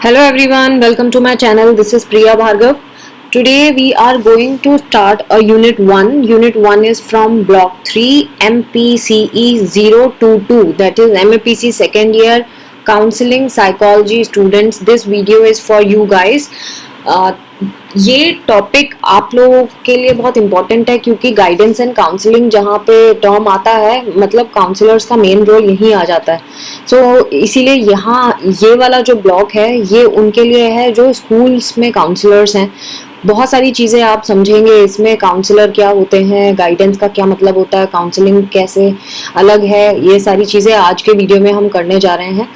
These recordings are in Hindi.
Hello everyone, welcome to my channel. This is Priya Bhargav. Today we are going to start a unit 1. Unit 1 is from block 3 MPCE 022, that is MAPC second year counseling psychology students. This video is for you guys. ये टॉपिक आप लोगों के लिए बहुत इम्पोर्टेंट है क्योंकि गाइडेंस एंड काउंसलिंग जहाँ पे टर्म आता है मतलब काउंसलर्स का मेन रोल यहीं आ जाता है। सो इसीलिए यहाँ ये वाला जो ब्लॉक है ये उनके लिए है जो स्कूल्स में काउंसलर्स हैं। बहुत सारी चीज़ें आप समझेंगे इसमें, काउंसलर क्या होते हैं, गाइडेंस का क्या मतलब होता है, काउंसलिंग कैसे अलग है, ये सारी चीज़ें आज के वीडियो में हम करने जा रहे हैं।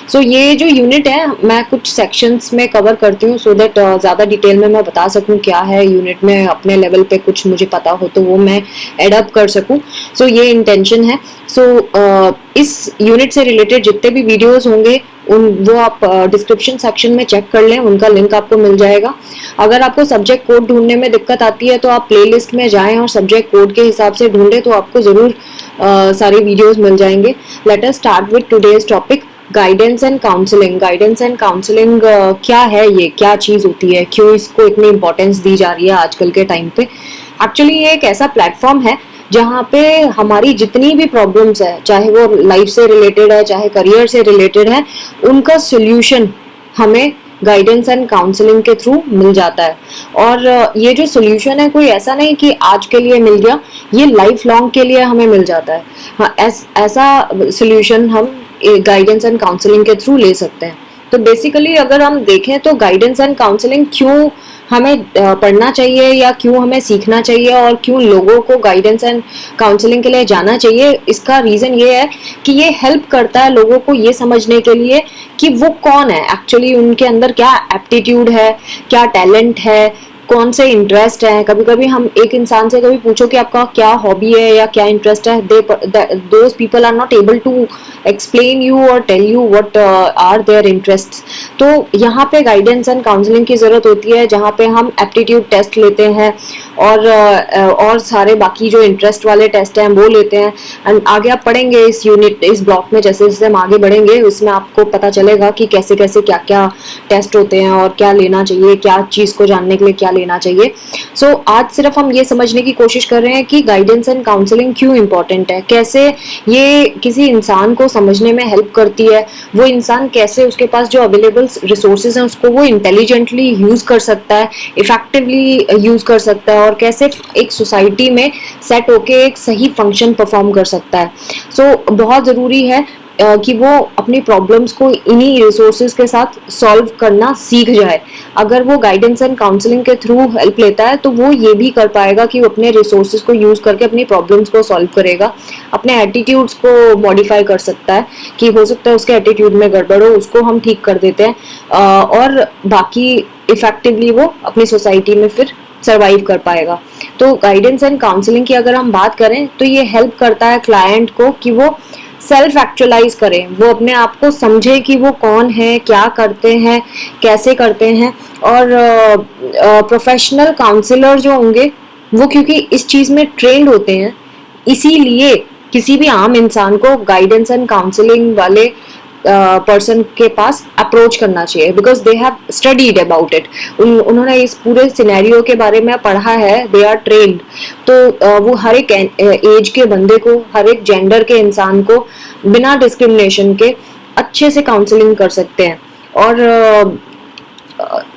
सो ये जो यूनिट है मैं कुछ सेक्शंस में कवर करती हूँ सो दैट ज़्यादा डिटेल में मैं बता सकूँ क्या है यूनिट में, अपने लेवल पे कुछ मुझे पता हो तो वो मैं एडअप कर सकूँ। सो ये इंटेंशन है। सो इस यूनिट से रिलेटेड जितने भी वीडियोस होंगे वो आप डिस्क्रिप्शन सेक्शन में चेक कर लें, उनका लिंक आपको मिल जाएगा। अगर आपको सब्जेक्ट कोड ढूंढने में दिक्कत आती है तो आप प्लेलिस्ट में जाएं और सब्जेक्ट कोड के हिसाब से ढूंढें तो आपको ज़रूर सारे वीडियोस मिल जाएंगे। Let us start with today's topic, guidance and counselling. Guidance and counselling क्या है, ये क्या चीज़ होती है, क्यों इसको इतनी इंपॉर्टेंस दी जा रही है आजकल के टाइम पे। एक्चुअली ये एक ऐसा प्लेटफॉर्म है जहाँ पे हमारी जितनी भी प्रॉब्लम्स है, चाहे वो लाइफ से रिलेटेड है चाहे करियर से रिलेटेड है, उनका सोल्यूशन हमें गाइडेंस एंड काउंसलिंग के थ्रू मिल जाता है। और ये जो सोल्यूशन है कोई ऐसा नहीं कि आज के लिए मिल गया, ये लाइफ लॉन्ग के लिए हमें मिल जाता है। हाँ, ऐसा सोल्यूशन हम गाइडेंस एंड काउंसलिंग के थ्रू ले सकते हैं। तो बेसिकली अगर हम देखें तो गाइडेंस एंड काउंसलिंग क्यों हमें पढ़ना चाहिए या क्यों हमें सीखना चाहिए और क्यों लोगों को गाइडेंस एंड काउंसलिंग के लिए जाना चाहिए, इसका रीज़न ये है कि ये हेल्प करता है लोगों को ये समझने के लिए कि वो कौन है एक्चुअली, उनके अंदर क्या एप्टीट्यूड है, क्या टैलेंट है, कौन से इंटरेस्ट है। कभी कभी हम एक इंसान से कभी पूछो कि आपका क्या हॉबी है या क्या इंटरेस्ट है, those people are not able to explain you और tell you what are their interest. तो यहाँ पे गाइडेंस एंड काउंसलिंग की ज़रूरत होती है जहाँ पे हम एप्टीट्यूड टेस्ट लेते हैं और सारे बाकी जो इंटरेस्ट वाले टेस्ट हैं वो लेते हैं। एंड आगे आप पढ़ेंगे इस यूनिट, इस ब्लॉक में जैसे जैसे हम आगे बढ़ेंगे उसमें आपको पता चलेगा कि कैसे कैसे क्या क्या टेस्ट होते हैं और क्या लेना चाहिए, क्या चीज़ को जानने के लिए क्या लेना चाहिए। सो आज सिर्फ हम ये समझने की कोशिश कर रहे हैं कि गाइडेंस एंड काउंसलिंग क्यों इंपॉर्टेंट है, कैसे ये किसी इंसान को समझने में हेल्प करती है, वो इंसान कैसे उसके पास जो अवेलेबल रिसोर्सेज हैं उसको वो इंटेलिजेंटली यूज कर सकता है, इफेक्टिवली यूज कर सकता है और कैसे एक सोसाइटी में सेट होके एक सही फंक्शन परफॉर्म कर सकता है। सो बहुत ज़रूरी है कि वो अपनी प्रॉब्लम्स को इन्हीं रिसोर्सेज के साथ सॉल्व करना सीख जाए। अगर वो गाइडेंस एंड काउंसलिंग के थ्रू हेल्प लेता है तो वो ये भी कर पाएगा कि वो अपने रिसोर्सेज को यूज़ करके अपनी प्रॉब्लम्स को सॉल्व करेगा, अपने एटीट्यूड्स को मॉडिफाई कर सकता है कि हो सकता है उसके एटीट्यूड में गड़बड़ हो, उसको हम ठीक कर देते हैं और बाकी इफेक्टिवली वो अपनी सोसाइटी में फिर सर्वाइव कर पाएगा। तो गाइडेंस एंड काउंसलिंग की अगर हम बात करें तो ये हेल्प करता है क्लाइंट को कि वो सेल्फ एक्चुअलाइज करें, वो अपने आप को समझे कि वो कौन है, क्या करते हैं, कैसे करते हैं। और प्रोफेशनल काउंसलर जो होंगे वो क्योंकि इस चीज़ में ट्रेंड होते हैं, इसीलिए किसी भी आम इंसान को गाइडेंस एंड काउंसलिंग वाले पर्सन के पास अप्रोच करना चाहिए because they have studied about it. उन्होंने इस पूरे सिनेरियो के बारे में पढ़ा है, दे आर ट्रेन्ड। तो वो हर एक एज के बंदे को, हर एक जेंडर के इंसान को बिना डिस्क्रिमिनेशन के अच्छे से काउंसलिंग कर सकते हैं और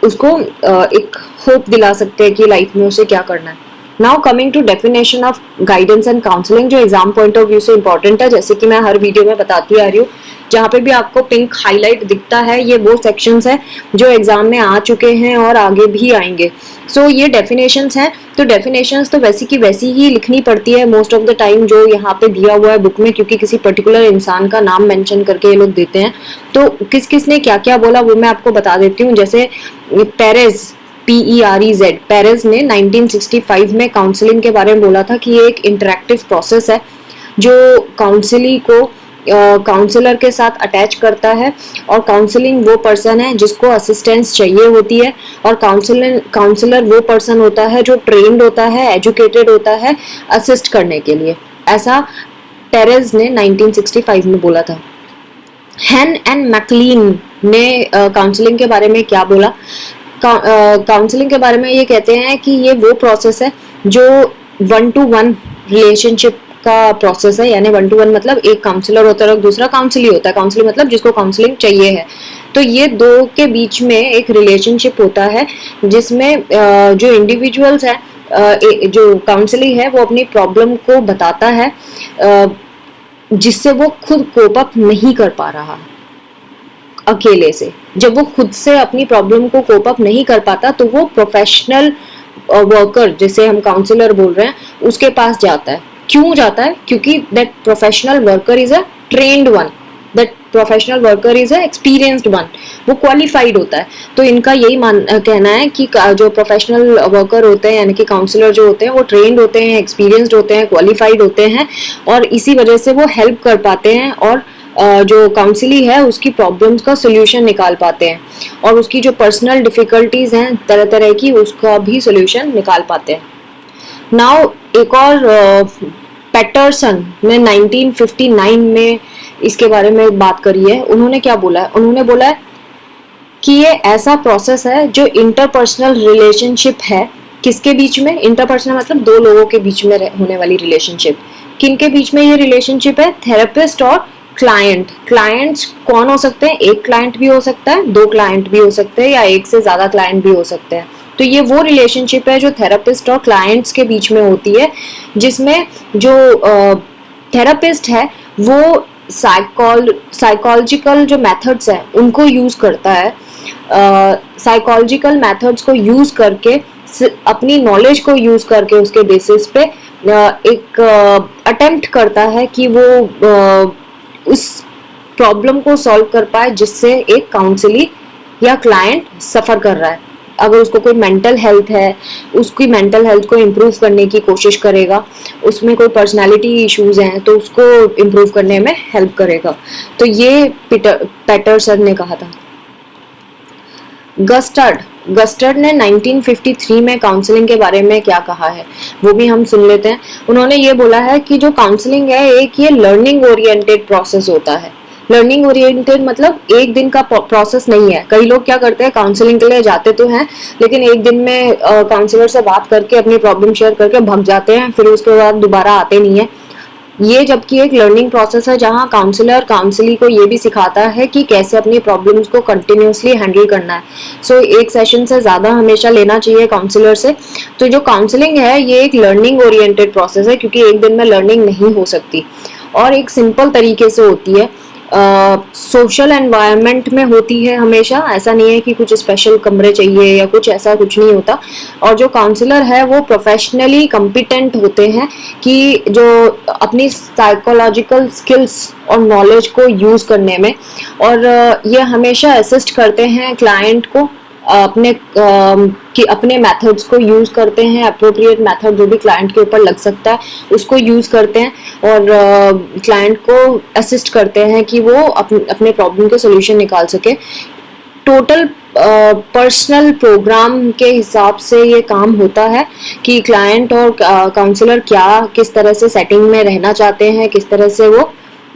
उसको एक होप दिला सकते हैं कि लाइफ में उसे क्या करना है। Now coming to definition of guidance and counselling जो एग्जाम पॉइंट ऑफ व्यू से इंपॉर्टेंट है, जैसे कि मैं हर वीडियो में बताती आ रही हूँ, जहाँ पे भी आपको पिंक हाईलाइट दिखता है ये वो सेक्शंस है जो एग्जाम में आ चुके हैं और आगे भी आएंगे। सो ये डेफिनेशंस हैं, तो डेफिनेशंस तो वैसी की वैसी ही लिखनी पड़ती है मोस्ट ऑफ द टाइम जो यहाँ पे दिया हुआ है बुक में, क्योंकि किसी पर्टिकुलर इंसान का नाम मेंशन करके ये लोग देते हैं। तो किस किस ने क्या क्या बोला वो मैं आपको बता देती हूँ। जैसे पेरेज, PEREZ, पेरेज ने 1965 में काउंसलिंग के बारे में बोला था कि ये एक इंटरेक्टिव प्रोसेस है जो काउंसली को काउंसलर के साथ अटैच करता है और काउंसलिंग वो पर्सन है जिसको असिस्टेंस चाहिए होती है और काउंसलर वो पर्सन होता है जो ट्रेंड होता है, एजुकेटेड होता है असिस्ट करने के लिए। ऐसा पेरेज ने 1965 में बोला था। हैन एंड मैकलीन ने काउंसलिंग के बारे में क्या बोला? काउंसलिंग के बारे में ये कहते हैं कि ये वो प्रोसेस है जो 1-to-1 रिलेशनशिप का प्रोसेस है, यानी 1-to-1 मतलब एक काउंसलर होता है और दूसरा काउंसली होता है। काउंसली मतलब जिसको काउंसलिंग चाहिए है, तो ये दो के बीच में एक रिलेशनशिप होता है जिसमें जो इंडिविजुअल्स है, जो काउंसली है, वो अपनी प्रॉब्लम को बताता है जिससे वो खुद कोप अप नहीं कर पा रहा अकेले से। जब वो खुद से अपनी प्रॉब्लम को कोप अप नहीं कर पाता तो वो प्रोफेशनल वर्कर, जिसे हम काउंसलर बोल रहे हैं, उसके पास जाता है। क्यों जाता है? क्योंकि that professional worker is a trained one, that professional worker is a experienced one, वो क्वालिफाइड होता है। तो इनका यही कहना है कि जो प्रोफेशनल वर्कर होते हैं यानी कि काउंसलर जो होते हैं वो ट्रेन्ड होते हैं, एक्सपीरियंस्ड होते हैं, क्वालिफाइड होते हैं, और इसी वजह से वो हेल्प कर पाते हैं और जो काउंसली है उसकी प्रॉब्लम्स का सोल्यूशन निकाल पाते हैं, और उसकी जो पर्सनल डिफिकल्टीज हैं तरह तरह की, उसका भी सोल्यूशन निकाल पाते हैं। नाउ एक और पैटरसन ने 1959 में इसके बारे में बात करी है। उन्होंने क्या बोला है? उन्होंने बोला है कि ये ऐसा प्रोसेस है जो इंटरपर्सनल रिलेशनशिप है। किसके बीच में? इंटरपर्सनल मतलब दो लोगों के बीच में होने वाली रिलेशनशिप। किनके बीच में ये रिलेशनशिप है? थेरेपिस्ट और क्लाइंट। क्लाइंट्स कौन हो सकते हैं? एक क्लाइंट भी हो सकता है, दो क्लाइंट भी हो सकते हैं, या एक से ज्यादा क्लाइंट भी हो सकते हैं। तो ये वो रिलेशनशिप है जो थेरेपिस्ट और क्लाइंट्स के बीच में होती है, जिसमें जो थेरेपिस्ट है वो साइकोलॉजिकल जो मेथड्स हैं उनको यूज करता है। साइकोलॉजिकल मेथड्स को यूज करके, अपनी नॉलेज को यूज करके, उसके बेसिस पे एक अटेम्प्ट करता है कि वो उस प्रॉब्लम को सॉल्व कर पाए जिससे एक काउंसली या क्लाइंट सफर कर रहा है। अगर उसको कोई मेंटल हेल्थ है, उसकी मेंटल हेल्थ को इम्प्रूव करने की कोशिश करेगा, उसमें कोई पर्सनालिटी इश्यूज हैं तो उसको इम्प्रूव करने में हेल्प करेगा। तो ये पैटरसन ने कहा था। गस्टर्ड ने 1953 में काउंसलिंग के बारे में क्या कहा है वो भी हम सुन लेते हैं। उन्होंने ये बोला है कि जो काउंसलिंग है एक ये लर्निंग ओरिएंटेड प्रोसेस होता है। लर्निंग ओरिएंटेड मतलब एक दिन का प्रोसेस नहीं है। कई लोग क्या करते हैं, काउंसलिंग के लिए जाते तो हैं लेकिन एक दिन में काउंसलर से बात करके अपनी प्रॉब्लम शेयर करके भाग जाते हैं, फिर उसके बाद दोबारा आते नहीं है। ये जबकि एक लर्निंग प्रोसेस है जहां काउंसलर काउंसली को ये भी सिखाता है कि कैसे अपनी प्रॉब्लम्स को कंटिन्यूसली हैंडल करना है। सो एक सेशन से ज़्यादा हमेशा लेना चाहिए काउंसलर से। तो जो काउंसलिंग है ये एक लर्निंग ओरिएंटेड प्रोसेस है, क्योंकि एक दिन में लर्निंग नहीं हो सकती और एक सिंपल तरीके से होती है। सोशल एनवायरनमेंट में होती है हमेशा। ऐसा नहीं है कि कुछ स्पेशल कमरे चाहिए या कुछ, ऐसा कुछ नहीं होता। और जो काउंसलर है वो प्रोफेशनली कॉम्पिटेंट होते हैं कि जो अपनी साइकोलॉजिकल स्किल्स और नॉलेज को यूज करने में, और ये हमेशा असिस्ट करते हैं क्लाइंट को अपने मेथड्स को यूज करते हैं। अप्रोप्रिएट मेथड जो भी क्लाइंट के ऊपर लग सकता है उसको यूज करते हैं और क्लाइंट को असिस्ट करते हैं कि वो अपने प्रॉब्लम के सोल्यूशन निकाल सके। टोटल पर्सनल प्रोग्राम के हिसाब से ये काम होता है कि क्लाइंट और काउंसलर किस तरह से सेटिंग में रहना चाहते हैं, किस तरह से वो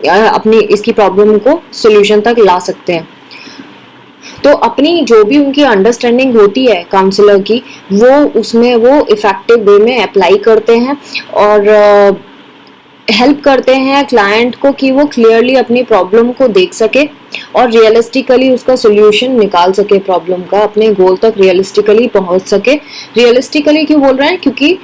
अपनी इसकी प्रॉब्लम को सोल्यूशन तक ला सकते हैं। तो अपनी जो भी उनकी अंडरस्टैंडिंग होती है काउंसलर की, वो उसमें वो इफेक्टिव वे में अप्लाई करते हैं और हेल्प करते हैं क्लाइंट को कि वो क्लियरली अपनी प्रॉब्लम को देख सके और रियलिस्टिकली उसका सोल्यूशन निकाल सके, प्रॉब्लम का अपने गोल तक रियलिस्टिकली पहुंच सके। रियलिस्टिकली क्यों बोल रहे हैं? क्योंकि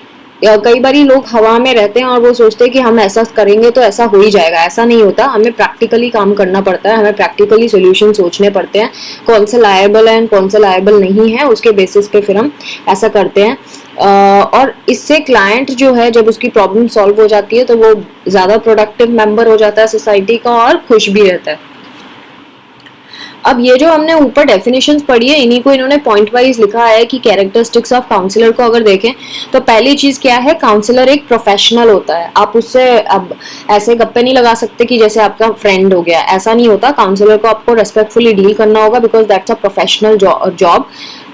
कई बार लोग हवा में रहते हैं और वो सोचते हैं कि हम ऐसा करेंगे तो ऐसा हो ही जाएगा। ऐसा नहीं होता, हमें प्रैक्टिकली काम करना पड़ता है, हमें प्रैक्टिकली सोल्यूशन सोचने पड़ते हैं, कौन सा लायबल है कौन सा लायबल नहीं है, उसके बेसिस पे फिर हम ऐसा करते हैं। और इससे क्लाइंट जो है जब उसकी प्रॉब्लम सॉल्व हो जाती है तो वो ज़्यादा प्रोडक्टिव मेंबर हो जाता है सोसाइटी का और खुश भी रहता है। अब ये जो हमने ऊपर डेफिनेशंस पढ़ी है इन्हीं को इन्होंने पॉइंट वाइज लिखा है कि कैरेक्टरिस्टिक्स ऑफ काउंसलर को अगर देखें तो पहली चीज क्या है, काउंसलर एक प्रोफेशनल होता है। आप उससे अब ऐसे गप्पे नहीं लगा सकते कि जैसे आपका फ्रेंड हो गया, ऐसा नहीं होता। काउंसलर को आपको रेस्पेक्टफुली डील करना होगा because that's a professional job.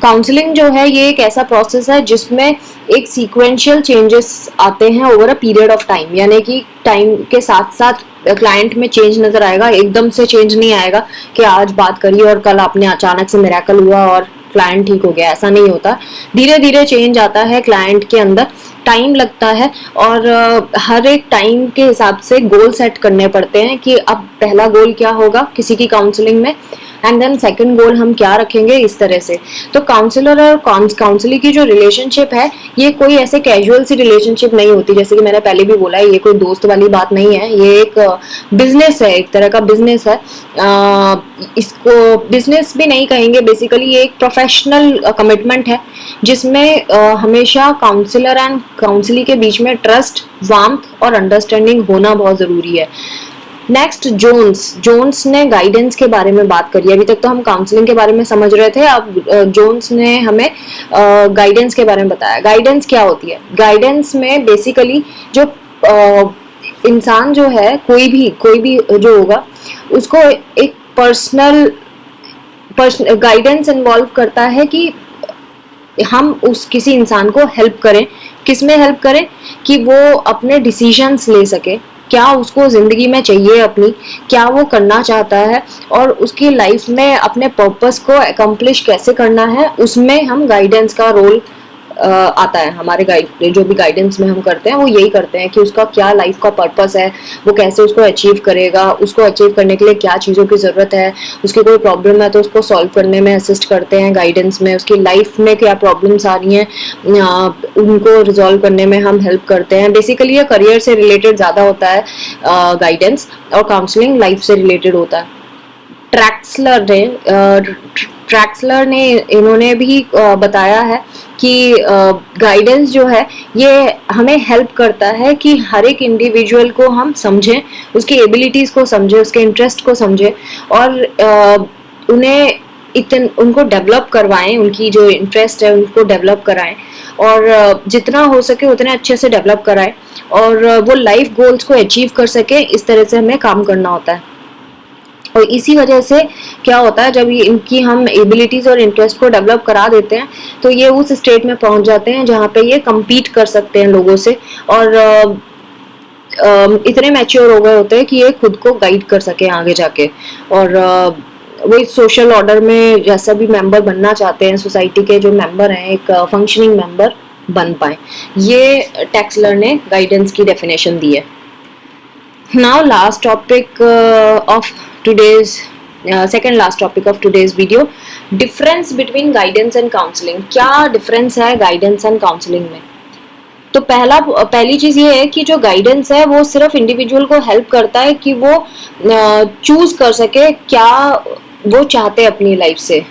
Counselling जो है ये एक ऐसा प्रोसेस है जिसमें एक सीक्वेंशियल चेंजेस आते हैं over a period of time, यानी कि टाइम के साथ साथ क्लाइंट में चेंज नजर आएगा। एकदम से चेंज नहीं आएगा कि आज बात करी और कल आपने अचानक से मिरेकल हुआ और क्लाइंट ठीक हो गया, ऐसा नहीं होता। धीरे धीरे चेंज आता है क्लाइंट के अंदर, टाइम लगता है और हर एक टाइम के हिसाब से गोल सेट करने पड़ते हैं कि अब पहला गोल क्या होगा किसी की काउंसलिंग में, एंड देन सेकंड गोल हम क्या रखेंगे, इस तरह से। तो काउंसलर और काउंसलर की जो रिलेशनशिप है ये कोई ऐसे कैजुअल सी रिलेशनशिप नहीं होती, जैसे कि मैंने पहले भी बोला है, ये कोई दोस्त वाली बात नहीं है, ये एक बिजनेस है, एक तरह का बिजनेस है। इसको बिजनेस भी नहीं कहेंगे, बेसिकली ये एक प्रोफेशनल कमिटमेंट है जिसमें हमेशा काउंसलर एंड काउंसली के बीच में ट्रस्ट, वार्मथ और अंडरस्टैंडिंग होना बहुत जरूरी है। नेक्स्ट, जोन्स ने गाइडेंस के बारे में बात करी। अभी तक तो हम काउंसलिंग के बारे में समझ रहे थे, अब जोन्स ने हमें गाइडेंस के बारे में बताया। गाइडेंस क्या होती है? गाइडेंस में बेसिकली जो इंसान जो है, कोई भी जो होगा उसको एक पर्सनल गाइडेंस इन्वॉल्व करता है कि हम उस किसी इंसान को हेल्प करें। किसमें हेल्प करें? कि वो अपने डिसीजंस ले सके, क्या उसको जिंदगी में चाहिए अपनी, क्या वो करना चाहता है और उसकी लाइफ में अपने पर्पस को अकम्प्लिश कैसे करना है, उसमें हम गाइडेंस का रोल आता है। हमारे गाइड जो भी गाइडेंस में हम करते हैं वो यही करते हैं कि उसका क्या लाइफ का पर्पस है, वो कैसे उसको अचीव करेगा, उसको अचीव करने के लिए क्या चीज़ों की ज़रूरत है, उसकी कोई प्रॉब्लम है तो उसको सॉल्व करने में असिस्ट करते हैं गाइडेंस में। उसकी लाइफ में क्या प्रॉब्लम्स आ रही हैं उनको रिजॉल्व करने में हम हेल्प करते हैं। बेसिकली ये करियर से रिलेटेड ज़्यादा होता है गाइडेंस, और काउंसलिंग लाइफ से रिलेटेड होता है। ट्रैक्सलर ने इन्होंने भी बताया है कि गाइडेंस जो है ये हमें हेल्प करता है कि हर एक इंडिविजुअल को हम समझें, उसकी एबिलिटीज़ को समझें, उसके इंटरेस्ट को समझें और उनको डेवलप करवाएं, उनकी जो इंटरेस्ट है उनको डेवलप कराएं और जितना हो सके उतने अच्छे से डेवलप कराएं और वो लाइफ गोल्स को अचीव कर सके। इस तरह से हमें काम करना होता है। और इसी वजह से क्या होता है, जब ये इनकी हम एबिलिटीज और इंटरेस्ट को डेवलप करा देते हैं तो ये उस स्टेट में पहुंच जाते हैं जहाँ पे ये compete कर सकते हैं लोगों से और इतने मैच्योर हो गए होते हैं कि ये खुद को गाइड कर सके आगे जाके और वो इस सोशल ऑर्डर में जैसा भी मेंबर बनना चाहते हैं, सोसाइटी के जो मेंबर हैं एक फंक्शनिंग मेंबर बन पाए। ये टैक्सलर ने गाइडेंस की डेफिनेशन दी है। Now last topic of today's second last topic of today's video, difference between guidance and counseling। क्या difference है guidance and counseling में? तो पहली चीज ये है कि जो गाइडेंस है वो सिर्फ इंडिविजुअल को हेल्प करता है कि वो चूज कर सके क्या वो चाहते हैं अपनी लाइफ से,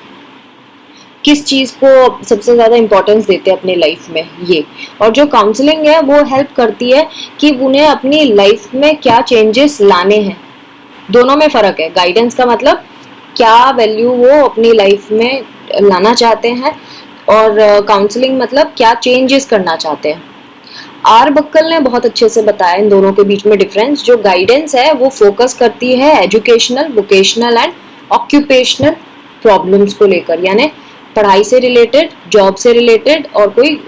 किस चीज़ को सबसे ज़्यादा इम्पोर्टेंस देते हैं अपनी लाइफ में ये। और जो काउंसलिंग है वो हेल्प करती है कि उन्हें अपनी लाइफ में क्या चेंजेस लाने हैं। दोनों में फ़र्क है। गाइडेंस का मतलब क्या वैल्यू वो अपनी लाइफ में लाना चाहते हैं और काउंसलिंग मतलब क्या चेंजेस करना चाहते हैं। आर बक्कल ने बहुत अच्छे से बताया इन दोनों के बीच में डिफरेंस। जो गाइडेंस है वो फोकस करती है educational, vocational and occupational problems को लेकर, यानी पढ़ाई से रिलेटेड, जॉब से रिलेटेड और कोई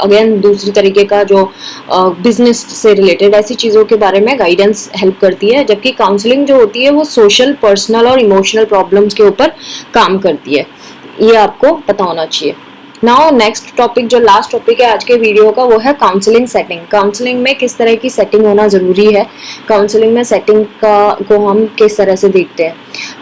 अगेन दूसरी तरीके का जो बिजनेस से रिलेटेड, ऐसी चीज़ों के बारे में गाइडेंस हेल्प करती है। जबकि काउंसलिंग जो होती है वो सोशल, पर्सनल और इमोशनल प्रॉब्लम्स के ऊपर काम करती है। ये आपको पता होना चाहिए। नाउ नेक्स्ट टॉपिक, जो लास्ट टॉपिक है आज के वीडियो का, वो है काउंसलिंग सेटिंग। काउंसलिंग में किस तरह की सेटिंग होना ज़रूरी है, काउंसलिंग में सेटिंग को हम किस तरह से देखते हैं।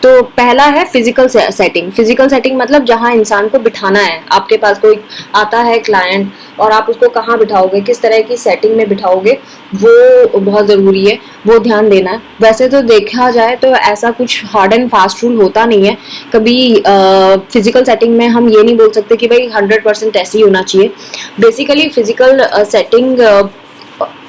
तो पहला है फिजिकल सेटिंग। फिजिकल सेटिंग मतलब जहाँ इंसान को बिठाना है। आपके पास कोई आता है क्लाइंट और आप उसको कहाँ बिठाओगे, किस तरह की सेटिंग में बिठाओगे, वो बहुत ज़रूरी है, वो ध्यान देना है। वैसे तो देखा जाए तो ऐसा कुछ हार्ड एंड फास्ट रूल होता नहीं है। कभी फिजिकल सेटिंग में हम ये नहीं बोल सकते कि भाई 100% ऐसे ही होना चाहिए। बेसिकली फिजिकल सेटिंग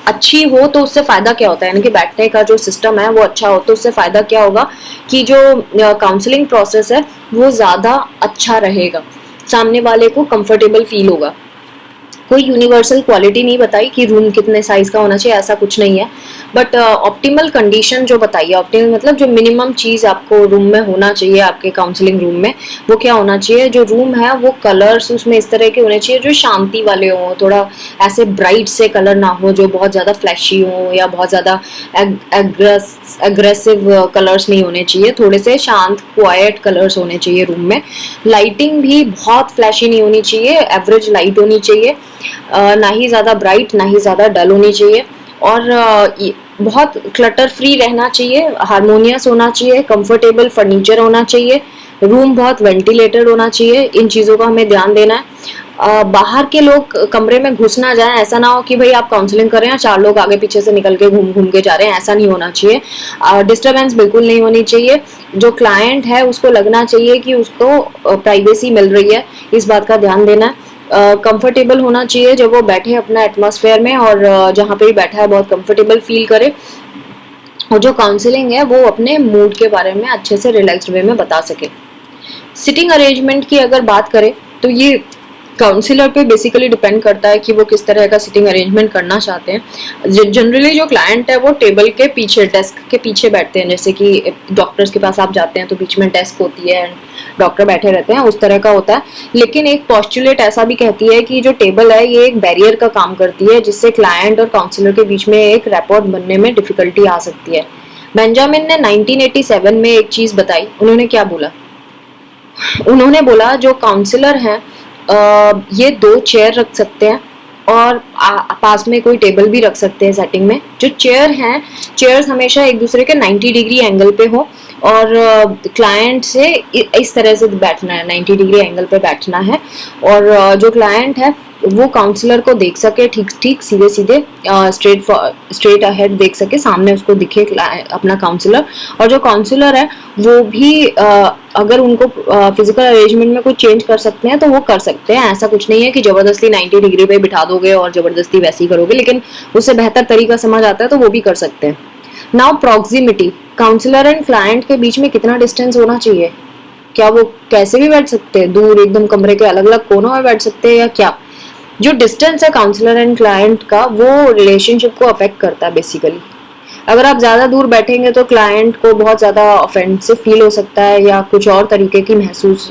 अच्छी हो तो उससे फ़ायदा क्या होता है, यानी कि बैठने का जो सिस्टम है वो अच्छा हो तो उससे फ़ायदा क्या होगा कि जो काउंसलिंग प्रोसेस है वो ज़्यादा अच्छा रहेगा, सामने वाले को कंफर्टेबल फील होगा। कोई यूनिवर्सल क्वालिटी नहीं बताई कि रूम कितने साइज का होना चाहिए, ऐसा कुछ नहीं है। बट ऑप्टिमल कंडीशन जो बताई है, ऑप्टिमल मतलब जो मिनिमम चीज आपको रूम में होना चाहिए आपके काउंसलिंग रूम में, वो क्या होना चाहिए, जो रूम है वो कलर्स उसमें इस तरह के होने चाहिए जो शांति वाले हों, थोड़ा ऐसे ब्राइट से कलर ना हो जो बहुत ज्यादा फ्लैशी हो, या बहुत ज्यादा एग्रेसिव कलर्स नहीं होने चाहिए, थोड़े से शांत क्वाइट कलर्स होने चाहिए रूम में। लाइटिंग भी बहुत फ्लैशी नहीं होनी चाहिए, एवरेज लाइट होनी चाहिए, ना ही ज़्यादा ब्राइट ना ही ज़्यादा डल होनी चाहिए, और बहुत क्लटर फ्री रहना चाहिए, हारमोनियस होना चाहिए, कंफर्टेबल फर्नीचर होना चाहिए, रूम बहुत वेंटिलेटेड होना चाहिए। इन चीज़ों का हमें ध्यान देना है। बाहर के लोग कमरे में घुस ना जाए, ऐसा ना हो कि भाई आप काउंसलिंग कर रहे हैं, 4 लोग आगे पीछे से निकल के घूम घूम के जा रहे हैं, ऐसा नहीं होना चाहिए। डिस्टर्बेंस बिल्कुल नहीं होनी चाहिए। जो क्लाइंट है उसको लगना चाहिए कि उसको प्राइवेसी मिल रही है, इस बात का ध्यान देना है। कंफर्टेबल होना चाहिए जब वो बैठे अपना एटमॉस्फेयर में, और जहाँ पे भी बैठा है बहुत कंफर्टेबल फील करे, और जो काउंसलिंग है वो अपने मूड के बारे में अच्छे से रिलैक्स्ड वे में बता सके। सिटिंग अरेंजमेंट की अगर बात करें तो ये काउंसलर पे बेसिकली डिपेंड करता है कि वो किस तरह का सिटिंग अरेंजमेंट करना चाहते हैं। जनरली जो क्लाइंट है वो टेबल के पीछे, डेस्क के पीछे बैठते हैं, जैसे कि डॉक्टर्स के पास आप जाते हैं तो बीच में डेस्क होती है, डॉक्टर बैठे रहते हैं, उस तरह का होता है। लेकिन एक पोस्टुलेट ऐसा भी कहती है कि जो टेबल है ये एक बैरियर का काम करती है, जिससे क्लाइंट और काउंसलर के बीच में एक रैपोर्ट बनने में डिफिकल्टी आ सकती है। बेंजामिन ने 1987 में एक चीज बताई। उन्होंने क्या बोला? उन्होंने बोला जो काउंसलर हैं ये 2 चेयर रख सकते हैं, और पास में कोई टेबल भी रख सकते हैं सेटिंग में। जो चेयर हैं, चेयर्स हमेशा एक दूसरे के 90 डिग्री एंगल पे हो, और क्लाइंट से इस तरह से बैठना है, 90 डिग्री एंगल पे बैठना है, और जो क्लाइंट है वो काउंसलर को देख सके, ठीक ठीक सीधे सीधे स्ट्रेट अहेड देख सके, सामने उसको दिखे अपना काउंसलर। और जो काउंसलर है वो भी अगर उनको फिजिकल अरेंजमेंट में कुछ चेंज कर सकते हैं तो वो कर सकते हैं। ऐसा कुछ नहीं है कि जबरदस्ती 90 डिग्री पे बिठा दोगे और जबरदस्ती वैसे ही करोगे, लेकिन उससे बेहतर तरीका समझ आता है तो वो भी कर सकते हैं। Now proximity, counsellor and client के बीच में कितना डिस्टेंस होना चाहिए? क्या वो कैसे भी बैठ सकते हैं, दूर एकदम कमरे के अलग अलग कोनों में बैठ सकते हैं, या क्या? जो डिस्टेंस है काउंसलर एंड क्लाइंट का, वो रिलेशनशिप को अफेक्ट करता है बेसिकली। अगर आप ज़्यादा दूर बैठेंगे तो क्लाइंट को बहुत ज़्यादा ऑफेंसिव फील हो सकता है, या कुछ और तरीके की महसूस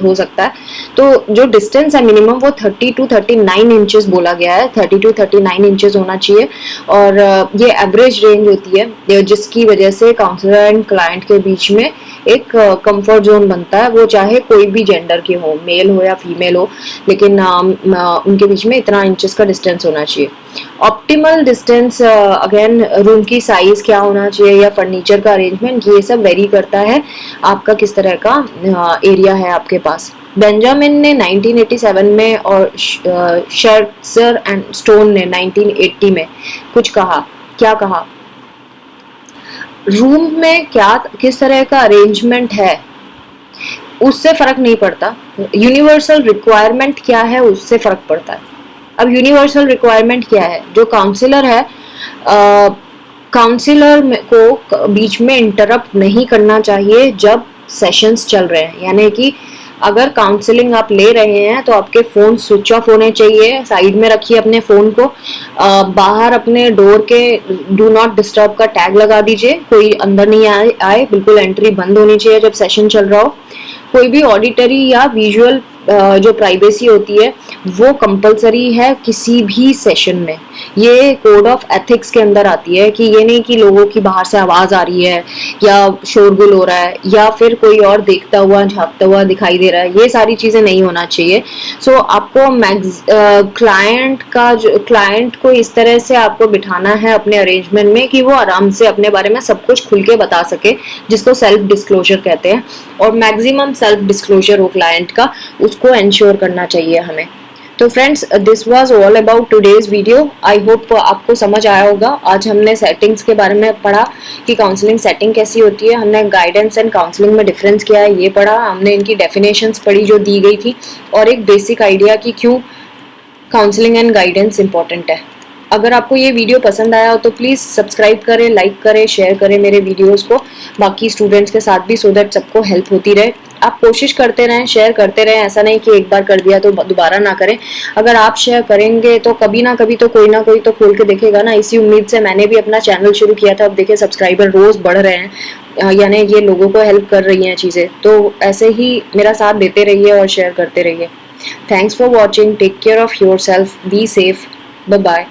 हो सकता है। तो जो डिस्टेंस है मिनिमम वो 30 to 39 इंचेस बोला गया है, 30 to 39 इंचेस होना चाहिए। और ये एवरेज रेंज होती है जिसकी वजह से काउंसलर एंड क्लाइंट के बीच में एक कंफर्ट जोन बनता है, वो चाहे कोई भी जेंडर के हो, मेल हो या फीमेल हो, लेकिन उनके बीच में इतना इंचेस का डिस्टेंस होना चाहिए। ऑप्टिमल डिस्टेंस अगेन रूम की साइज क्या होना चाहिए, या फर्नीचर का अरेंजमेंट, ये सब वेरी करता है आपका किस तरह का एरिया है आपके पास। बेंजामिन ने 1987 में और शर्ट्जर एंड स्टोन ने 1980 में कुछ कहा। क्या कहा? रूम में क्या किस तरह का अरेंजमेंट है उससे फर्क नहीं पड़ता, यूनिवर्सल रिक्वायरमेंट क्या है उससे फर्क पड़ता है। अब यूनिवर्सल रिक्वायरमेंट क्या है? जो काउंसलर है, काउंसलर को बीच में इंटरप्ट नहीं करना चाहिए जब सेशंस चल रहे हैं। यानी कि अगर काउंसलिंग आप ले रहे हैं तो आपके फ़ोन स्विच ऑफ होने चाहिए, साइड में रखिए अपने फ़ोन को, बाहर अपने डोर के डू नॉट डिस्टर्ब का टैग लगा दीजिए, कोई अंदर नहीं आए, बिल्कुल एंट्री बंद होनी चाहिए जब सेशन चल रहा हो। कोई भी ऑडिटरी या विजुअल जो प्राइवेसी होती है वो कंपलसरी है किसी भी सेशन में। ये कोड ऑफ एथिक्स के अंदर आती है कि ये नहीं कि लोगों की बाहर से आवाज़ आ रही है या शोरगुल हो रहा है या फिर कोई और देखता हुआ झाँकता हुआ दिखाई दे रहा है, ये सारी चीज़ें नहीं होना चाहिए। सो आपको क्लाइंट को इस तरह से आपको बिठाना है अपने अरेंजमेंट में कि वो आराम से अपने बारे में सब कुछ खुल के बता सके, जिसको सेल्फ डिस्क्लोजर कहते हैं, और मैक्सिमम सेल्फ डिस्क्लोजर हो क्लाइंट का, उसको एंश्योर करना चाहिए हमें। तो friends, this was all about today's video. I hope आपको समझ आया होगा। आज हमने सेटिंग्स के बारे में पढ़ा कि काउंसलिंग सेटिंग कैसी होती है, हमने गाइडेंस एंड काउंसलिंग में डिफरेंस क्या है ये पढ़ा, हमने इनकी डेफिनेशंस पढ़ी जो दी गई थी, और एक बेसिक आइडिया कि क्यों काउंसलिंग एंड गाइडेंस इंपॉर्टेंट है। अगर आपको ये वीडियो पसंद आया हो तो प्लीज़ सब्सक्राइब करें, लाइक करें, शेयर करें मेरे वीडियोस को बाकी स्टूडेंट्स के साथ भी, सो दैट सबको हेल्प होती रहे। आप कोशिश करते रहें, शेयर करते रहें, ऐसा नहीं कि एक बार कर दिया तो दोबारा ना करें। अगर आप शेयर करेंगे तो कभी ना कभी तो कोई ना कोई तो खोल के देखेगा ना। इसी उम्मीद से मैंने भी अपना चैनल शुरू किया था। अब देखिए सब्सक्राइबर रोज बढ़ रहे हैं, यानी ये लोगों को हेल्प कर रही हैं चीज़ें। तो ऐसे ही मेरा साथ देते रहिए और शेयर करते रहिए। Thanks for watching, take care of yourself, be safe, bye bye.